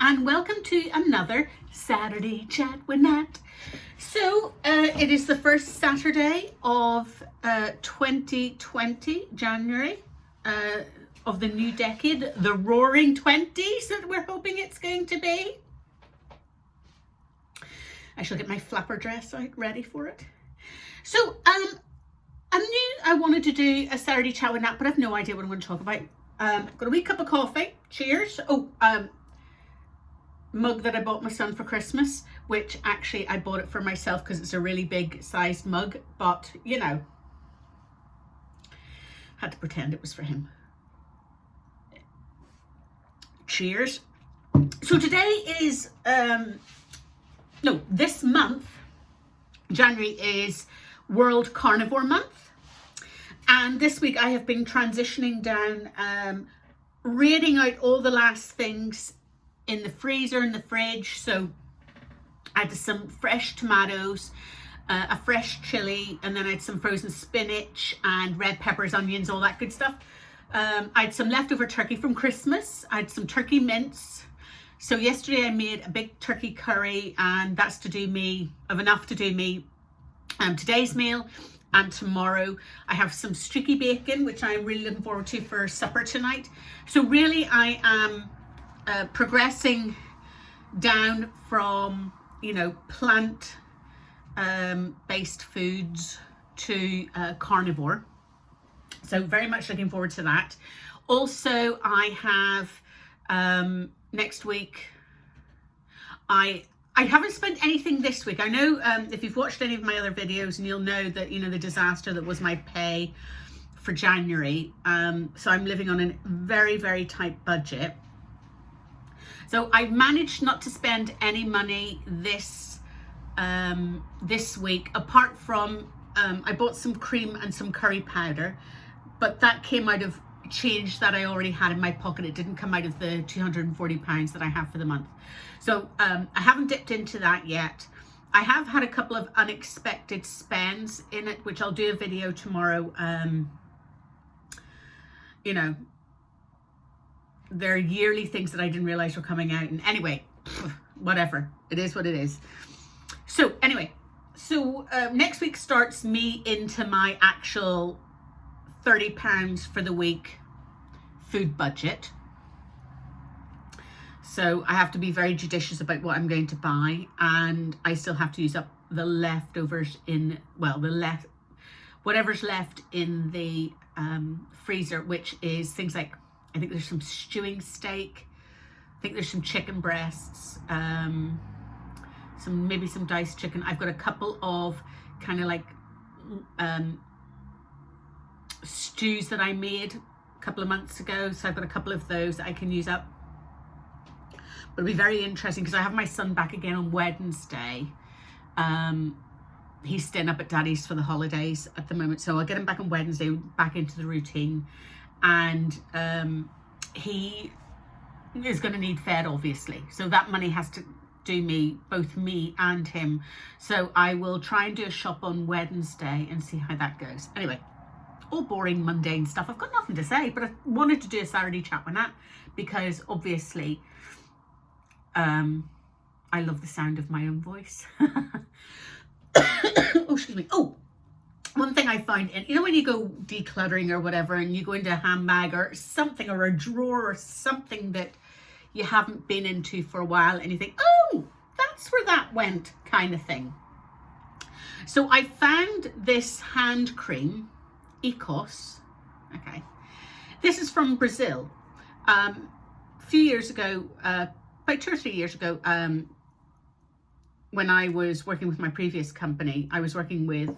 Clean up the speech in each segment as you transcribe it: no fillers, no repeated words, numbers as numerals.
and welcome to another Saturday Chat with Nat. So it is the first Saturday of 2020, January, of the new decade, the roaring 20s that we're hoping it's going to be. I shall get my flapper dress out ready for it. So I knew I wanted to do a Saturday Chat with Nat, but I have no idea what I'm going to talk about. Got a wee cup of coffee. Cheers. Mug that I bought my son for Christmas, which actually I bought it for myself because it's a really big sized mug, but you know, had to pretend it was for him. Cheers. So today is this month, January, is World Carnivore Month, and this week I have been transitioning down, raiding out all the last things in the freezer and the fridge. So I had some fresh tomatoes, a fresh chili, and then I had some frozen spinach and red peppers, onions, all that good stuff. I had some leftover turkey from Christmas. I had some turkey mince. So yesterday I made a big turkey curry, and that's enough to do me today's meal. And tomorrow I have some streaky bacon, which I'm really looking forward to for supper tonight. So really I am progressing down from, plant based foods to carnivore. So very much looking forward to that. Also, I have next week, I haven't spent anything this week. I know if you've watched any of my other videos, and you'll know that, the disaster that was my pay for January. So I'm living on a very, very tight budget. So I managed not to spend any money this week, apart from I bought some cream and some curry powder, but that came out of change that I already had in my pocket. It didn't come out of the £240 that I have for the month. So I haven't dipped into that yet. I have had a couple of unexpected spends in it, which I'll do a video tomorrow. They're yearly things that I didn't realize were coming out. And anyway, whatever. It is what it is. So anyway, next week starts me into my actual £30 for the week food budget. So I have to be very judicious about what I'm going to buy, and I still have to use up the leftovers whatever's left in the freezer, which is things like, I think there's some stewing steak, I think there's some chicken breasts, maybe some diced chicken. I've got a couple of kind of like stews that I made a couple of months ago, so I've got a couple of those that I can use up. But it'll be very interesting because I have my son back again on Wednesday. He's staying up at Daddy's for the holidays at the moment, so I'll get him back on Wednesday, back into the routine. And he is going to need fed, obviously, so that money has to do both me and him. So I will try and do a shop on Wednesday and see how that goes. Anyway, all boring, mundane stuff. I've got nothing to say, but I wanted to do a Saturday Chat with Nat because obviously I love the sound of my own voice. Oh, excuse me. Oh, one thing I find, when you go decluttering or whatever, and you go into a handbag or something, or a drawer or something that you haven't been into for a while, and you think, oh, that's where that went, kind of thing. So I found this hand cream, Ecos. Okay, this is from Brazil. A few years ago, about 2 or 3 years ago, when I was working with my previous company, I was working with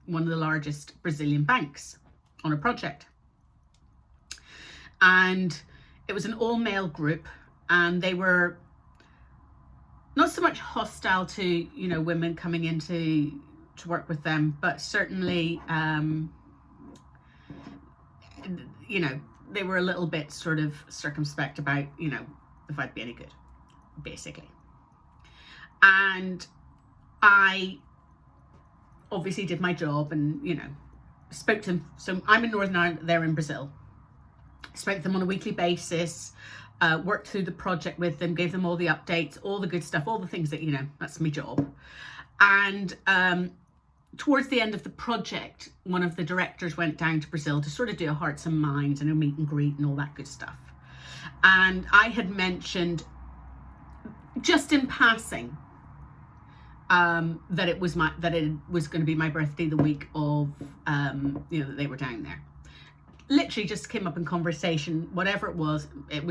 one of the largest Brazilian banks on a project, and it was an all-male group, and they were not so much hostile to women coming in to work with them, but certainly they were a little bit sort of circumspect about if I'd be any good, basically. And I obviously did my job and spoke to them. So I'm in Northern Ireland, they're in Brazil. Spoke to them on a weekly basis. worked through the project with them, gave them all the updates, all the good stuff, all the things that, you know, that's my job. And towards the end of the project, one of the directors went down to Brazil to sort of do a hearts and minds and a meet and greet and all that good stuff. And I had mentioned just in passing that it was going to be my birthday the week of you know, that they were down there. Literally just came up in conversation, whatever it was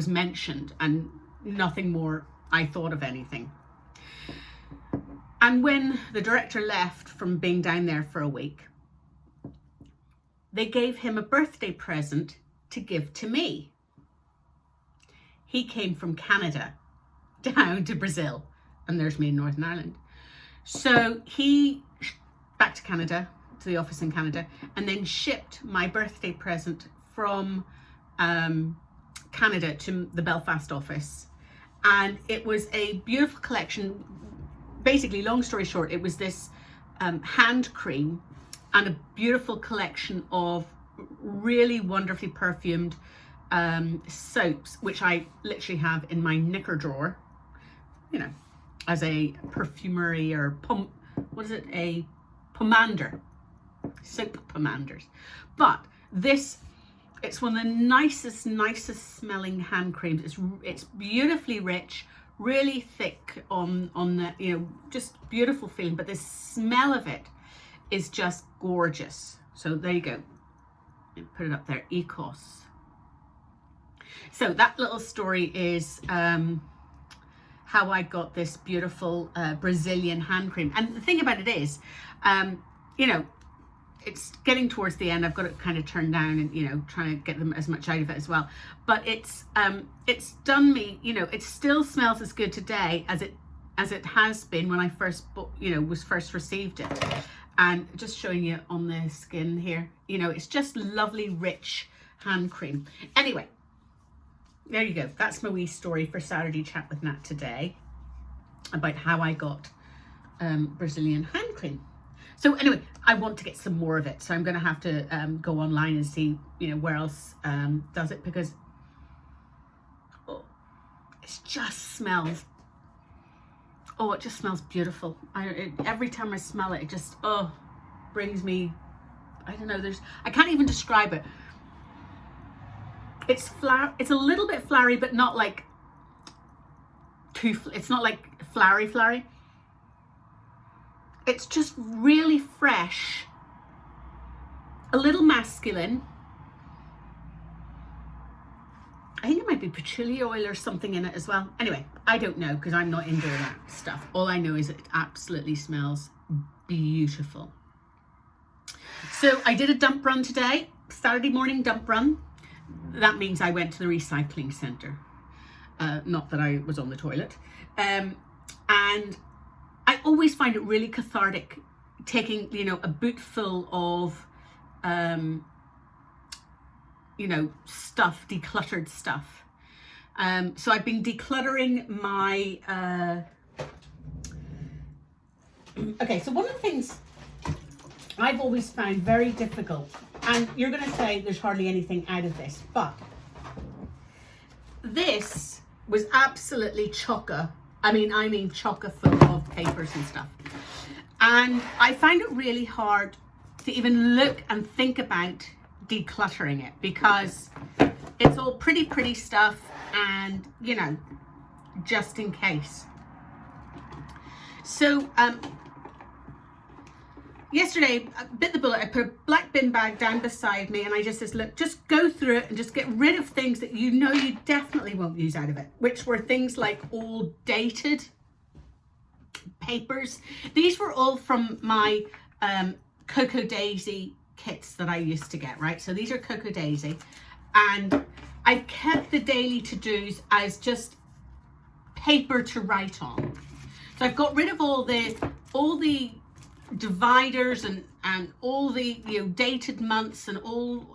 mentioned, and nothing more I thought of anything. And when the director left from being down there for a week, they gave him a birthday present to give to me. He came from Canada down to Brazil, and there's me in Northern Ireland. So he back to Canada, to the office in Canada, and then shipped my birthday present from Canada to the Belfast office. And it was a beautiful collection. Basically, long story short, it was this hand cream and a beautiful collection of really wonderfully perfumed soaps, which I literally have in my knicker drawer, you know, as a perfumery or a pomander, soap pomanders. But this, it's one of the nicest smelling hand creams. It's beautifully rich, really thick on the, you know, just beautiful feeling, but the smell of it is just gorgeous. So there you go. Put it up there, Ecos. So that little story is how I got this beautiful Brazilian hand cream. And the thing about it is, you know, it's getting towards the end. I've got it kind of turned down and, you know, trying to get them as much out of it as well. But it's done me, you know, it still smells as good today as it has been when I first, you know, was first received it. And just showing you on the skin here, you know, it's just lovely, rich hand cream. Anyway, there you go. That's my wee story for Saturday Chat with Nat today about how I got Brazilian hand cream. So anyway, I want to get some more of it. So I'm going to have to go online and see, you know, where else does it, because it just smells. Oh, it just smells beautiful. Every time I smell it, it just, brings me, I don't know, I can't even describe it. It's a little bit flowery, but not like it's not like flowery. It's just really fresh, a little masculine. I think it might be patchouli oil or something in it as well. Anyway, I don't know, because I'm not into that stuff. All I know is it absolutely smells beautiful. So I did a dump run today, Saturday morning dump run. That means I went to the recycling centre. Not that I was on the toilet. And I always find it really cathartic taking, you know, a boot full of, you know, stuff, decluttered stuff. So I've been decluttering my, okay, so one of the things I've always found very difficult, and you're going to say there's hardly anything out of this, but this was absolutely chocker. I mean chocker full of papers and stuff. And I find it really hard to even look and think about decluttering it, because it's all pretty stuff, and, you know, just in case. So yesterday I bit the bullet. I put a black bin bag down beside me, and I just said, look, just go through it and just get rid of things that you know you definitely won't use out of it, which were things like all dated papers. These were all from my Cocoa Daisy kits that I used to get, right? So these are Cocoa Daisy, and I've kept the daily to-dos as just paper to write on. So I've got rid of all the dividers and all the, you know, dated months and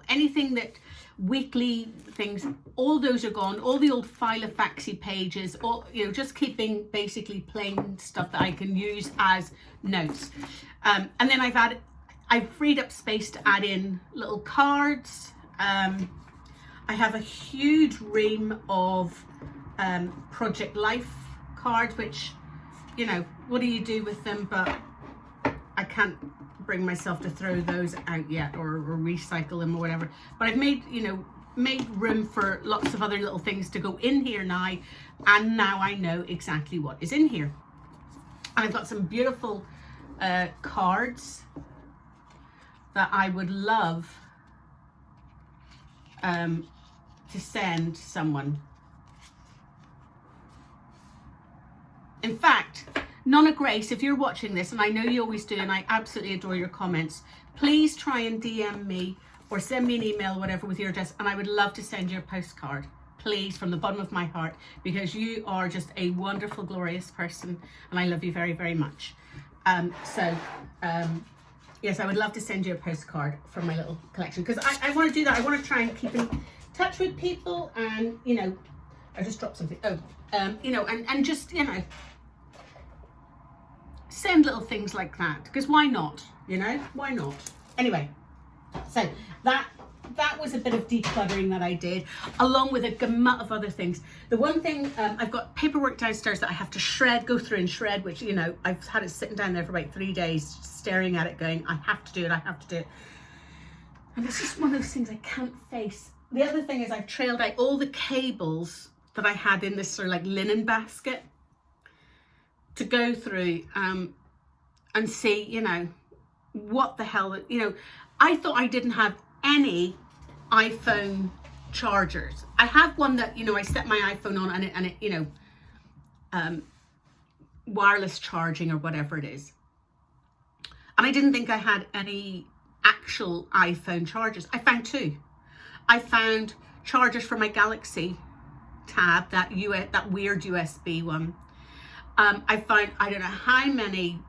anything that weekly things, all those are gone. All the old filofaxy pages, all, you know, just keeping basically plain stuff that I can use as notes. And then I've freed up space to add in little cards. I have a huge ream of Project Life cards, which, you know, what do you do with them? But I can't bring myself to throw those out yet, or recycle them or whatever. But I've made, you know, made room for lots of other little things to go in here now, and now I know exactly what is in here. And I've got some beautiful cards that I would love to send someone. In fact, Nonna Grace, if you're watching this, and I know you always do, and I absolutely adore your comments, please try and DM me or send me an email or whatever with your address, and I would love to send you a postcard, please, from the bottom of my heart, because you are just a wonderful, glorious person, and I love you very, very much. Yes, I would love to send you a postcard from my little collection, because I want to do that. I want to try and keep in touch with people, and, you know, I just dropped something. You know, and just, you know, send little things like that, because why not, you know, why not? Anyway, so that was a bit of decluttering that I did, along with a gamut of other things. The one thing, I've got paperwork downstairs that I have to shred, go through and shred, which, you know, I've had it sitting down there for about 3 days, staring at it going, I have to do it, I have to do it. And it's just one of those things I can't face. The other thing is I've trailed out all the cables that I had in this sort of like linen basket to go through and see, you know, what the hell, you know, I thought I didn't have any iPhone chargers. I have one that, you know, I set my iPhone on and it you know, wireless charging or whatever it is. And I didn't think I had any actual iPhone chargers. I found 2. I found chargers for my Galaxy Tab, that weird USB one. I found, I don't know how many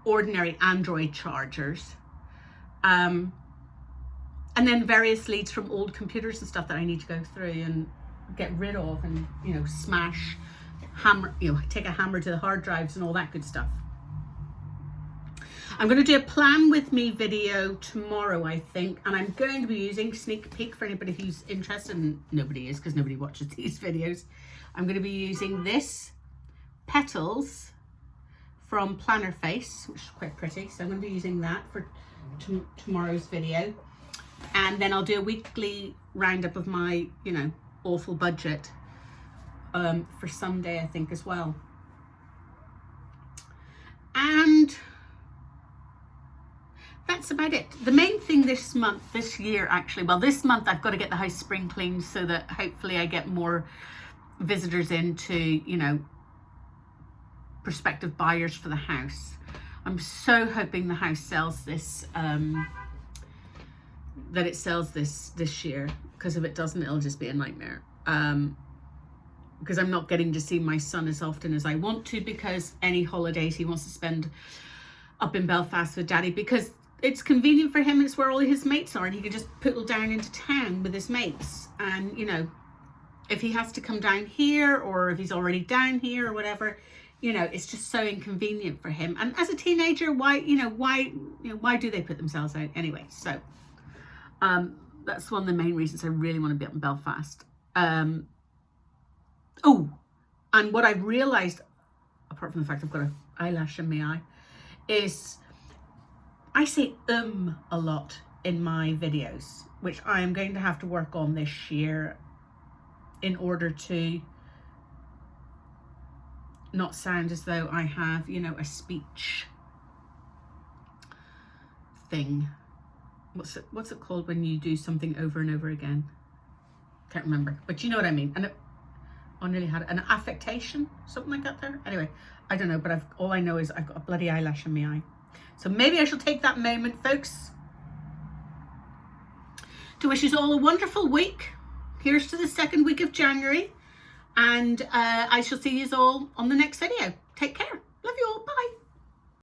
ordinary Android chargers. And then various leads from old computers and stuff that I need to go through and get rid of, and, you know, smash, hammer, you know, take a hammer to the hard drives and all that good stuff. I'm going to do a plan with me video tomorrow, I think, and I'm going to be using, sneak peek for anybody who's interested, and nobody is because nobody watches these videos. I'm going to be using this Petals from Planner Face, which is quite pretty, so I'm going to be using that for tomorrow's video. And then I'll do a weekly roundup of my, you know, awful budget for Sunday, I think, as well. And that's about it. The main thing this year, actually, well, this month I've got to get the house spring cleaned so that hopefully I get more visitors into, you know, prospective buyers for the house. I'm so hoping the house sells this, that it sells this year, because if it doesn't, it'll just be a nightmare. Because I'm not getting to see my son as often as I want to, because any holidays he wants to spend up in Belfast with Daddy, because it's convenient for him. It's where all his mates are, and he can just poodle down into town with his mates. And, you know, if he has to come down here, or if he's already down here or whatever, you know, it's just so inconvenient for him. And as a teenager, why do they put themselves out anyway? So that's one of the main reasons I really want to be up in Belfast. Oh, and what I've realized, apart from the fact I've got an eyelash in my eye, is I say a lot in my videos, which I am going to have to work on this year in order to not sound as though I have, you know, a speech thing. What's it called when you do something over and over again? Can't remember, but you know what I mean. And I nearly had an affectation, something like that there. Anyway, I don't know, but all I know is I've got a bloody eyelash in my eye. So maybe I shall take that moment, folks, to wish you all a wonderful week. Here's to the second week of January. And I shall see you all on the next video. Take care. Love you all. Bye.